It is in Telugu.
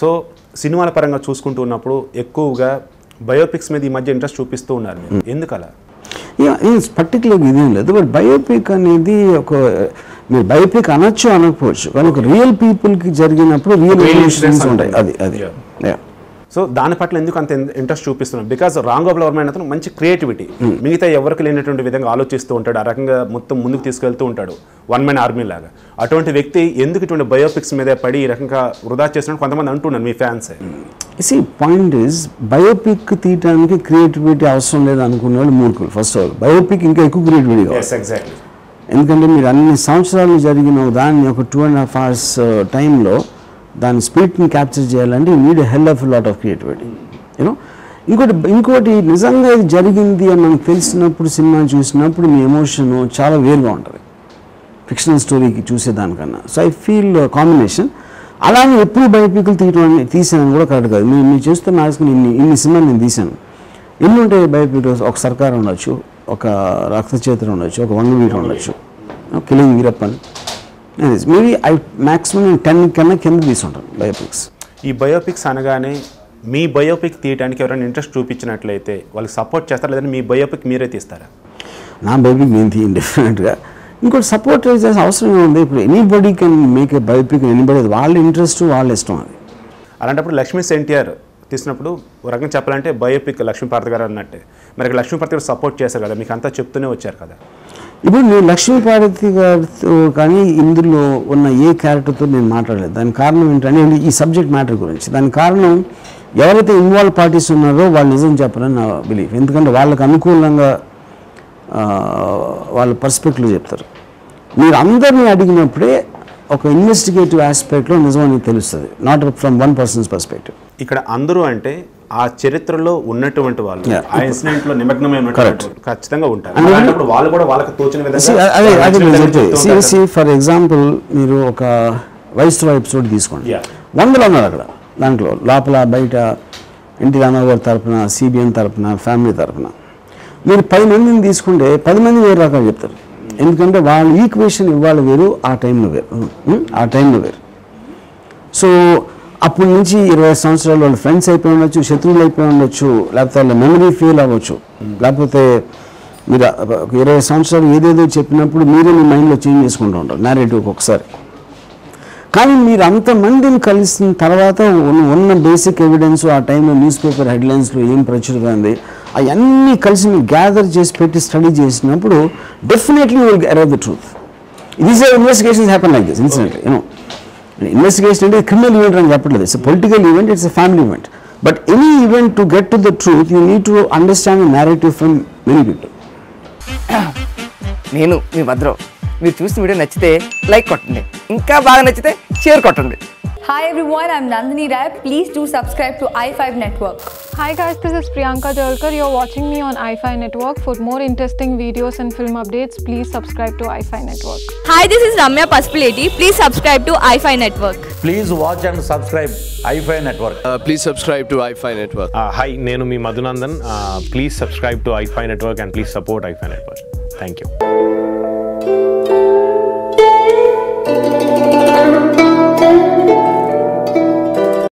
సో సినిమాల పరంగా చూసుకుంటూ ఉన్నప్పుడు ఎక్కువగా బయోపిక్స్ మీద ఈ మధ్య ఇంట్రెస్ట్ చూపిస్తూ ఉన్నారు మీరు, ఎందుకు అలా? పర్టికులర్గా ఇదేం లేదు, బట్ బయోపిక్ అనేది ఒక మీరు బయోపిక్ అనొచ్చు అనకపోవచ్చు, కానీ ఒక రియల్ పీపుల్కి జరిగినప్పుడు రియల్ ఇన్సిడెంట్స్ ఉంటాయి. అది సో దాని పట్ల ఎందుకు అంత ఇంట్రెస్ట్ చూపిస్తున్నాం? బికాజ్ రామ్ గోపాల్ వర్మ అతను మంచి క్రియేటివిటీ, మిగతా ఎవరికి లేనటువంటి విధంగా ఆలోచిస్తూ ఉంటాడు, ఆ రకంగా మొత్తం ముందుకు తీసుకెళ్తూ ఉంటాడు, వన్ మ్యాన్ ఆర్మీ లాగా. అటువంటి వ్యక్తి ఎందుకు ఇటువంటి బయోపిక్స్ మీద పడి ఈ రకంగా వృధా చేస్తున్నట్టు కొంతమంది అంటున్నారు మీ ఫ్యాన్స్. పాయింట్ ఈజ్ బయోపిక్ తీయడానికి క్రియేటివిటీ అవసరం లేదు అనుకునే వాళ్ళు మూర్ఖులు. ఫస్ట్ ఆఫ్ ఆల్ బయోపిక్ ఇంకా ఎక్కువ క్రియేటివిటీ కావాలి. ఎందుకంటే మీరు అన్ని సంవత్సరాలు జరిగిన దాన్ని ఒక 2.5 hours టైంలో దాని స్పిరిట్ని క్యాప్చర్ చేయాలంటే you need hell of lot of creativity. You know ఇంకోటి నిజంగా ఇది జరిగింది అని మనకు తెలిసినప్పుడు సినిమా చూసినప్పుడు మీ ఎమోషన్ చాలా వేరుగా ఉంటుంది ఫిక్షనల్ స్టోరీకి చూసేదానికన్నా. So I feel combination. అలానే ఎప్పుడు బయోపిక్లు తీసాను కూడా కరెక్ట్ కాదు. మీరు చేస్తున్న ఆశకుని ఇన్ని సినిమాలు నేను తీశాను. ఎన్ని ఉంటాయి బయోపిక్? ఒక సర్కార్ ఉండొచ్చు, ఒక రక్తచేతన ఉండొచ్చు, ఒక వంగవీర ఉండొచ్చు, కిలింగ్ వీరప్పన్. మేబీ మ్యాక్సిమం 10 కన్నా కింద తీసుకుంటాను బయోపిక్స్. ఈ బయోపిక్స్ అనగానే మీ బయోపిక్ తీయడానికి ఎవరైనా ఇంట్రెస్ట్ చూపించినట్లయితే వాళ్ళకి సపోర్ట్ చేస్తారా, లేదంటే మీ బయోపిక్ మీరే తీస్తారా? నా బయోపిక్ నేను తీయండి డెఫినెట్గా. ఇంకోటి సపోర్ట్ చేసే అవసరం ఉంది. ఇప్పుడు anybody can make a biopic, anybody, వాళ్ళ ఇంట్రెస్ట్ వాళ్ళ ఇష్టం అది. అలాంటప్పుడు లక్ష్మీ ఎన్టీఆర్ తీసినప్పుడు ఒక రకంగా చెప్పాలంటే బయోపిక్ లక్ష్మీపార్వతి గారు అన్నట్టే, మరి లక్ష్మీపార్వతి గారు సపోర్ట్ చేశారు కదా, మీకు అంతా చెప్తూనే వచ్చారు కదా. ఇప్పుడు నేను లక్ష్మీపార్వతి గారితో కానీ ఇందులో ఉన్న ఏ క్యారెక్టర్తో నేను మాట్లాడలేదు. దానికి కారణం ఏంటంటే ఈ సబ్జెక్ట్ మ్యాటర్ గురించి. దానికి కారణం ఎవరైతే ఇన్వాల్వ్ పార్టీస్ ఉన్నారో వాళ్ళు నిజం చెప్పారని నా బిలీఫ్. ఎందుకంటే వాళ్ళకు అనుకూలంగా వాళ్ళ పర్స్పెక్టివ్ చెప్తారు. మీరు అందరినీ అడిగినప్పుడే ఒక ఇన్వెస్టిగేటివ్ ఆస్పెక్ట్లో నిజం అనేది తెలుస్తుంది, not from one persons perspective. ఇక్కడ అందరూ అంటే ఆ చరిత్రలో ఉన్నటువంటి వాళ్ళు, ఆ ఇన్సిడెంట్ లో నిమగ్నమైన ఖచ్చితంగా ఉంటారు. వాళ్ళు కూడా వాళ్ళకి తోచిన విధంగా ఫర్ ఎగ్జాంపుల్ మీరు ఒక వైస్రాయ్ ఎపిసోడ్ తీసుకోండి, 100 ఉన్నారు అక్కడ. దాంట్లో లోపల బయట ఎన్టీ రామారావు గారి తరఫున, సిబిఎన్ తరఫున, ఫ్యామిలీ తరఫున మీరు 10 మందిని తీసుకుంటే 10 మంది వేరు రకాలు చెప్తారు. ఎందుకంటే వాళ్ళ ఈక్వేషన్ ఇవ్వాలి వేరు, ఆ టైంలో వేరు. సో అప్పటి నుంచి 20 సంవత్సరాలు వాళ్ళు ఫ్రెండ్స్ అయిపోయి ఉండొచ్చు, శత్రువులు అయిపోయి ఉండొచ్చు, లేకపోతే వాళ్ళ మెమరీ ఫెయిల్ అవ్వచ్చు, లేకపోతే మీరు 20 సంవత్సరాలు ఏదేదో చెప్పినప్పుడు మీరే మీ మైండ్లో చేంజ్ చేసుకుంటూ ఉంటారు నేరేటివ్ ఒకసారి. కానీ మీరు అంతమందిని కలిసిన తర్వాత ఉన్న బేసిక్ ఎవిడెన్స్, ఆ టైంలో న్యూస్ పేపర్ హెడ్లైన్స్లో ఏం ప్రచురమైంది, అవన్నీ కలిసి మీరు గ్యాదర్ చేసి పెట్టి స్టడీ చేసినప్పుడు definitely you will arrive the truth. These are investigations happen like this incident. Investigation అంటే క్రిమినల్ ఈవెంట్ అని చెప్పట్లేదు, ఇట్స్ political event, it's a family event. But any event to get to the truth you need to understand the narrative from many people. నేను మీ భద్రం. మీరు చూసిన వీడియో నచ్చితే లైక్ కొట్టండి, ఇంకా బాగా నచ్చితే షేర్ కొట్టండి. Hi everyone, I'm Nandini Rai. Please do subscribe to i5 Network. Hi guys, this is Priyanka Jalkar. You're watching me on i5 Network. For more interesting videos and film updates, please subscribe to i5 Network. Hi, this is Ramya Paspaleti. Please subscribe to i5 Network. Please watch and subscribe i5 Network. Please subscribe to i5 Network. Hi, nenu mi Madhunandan. Please subscribe to i5 Network and please support i5 Network. Thank you.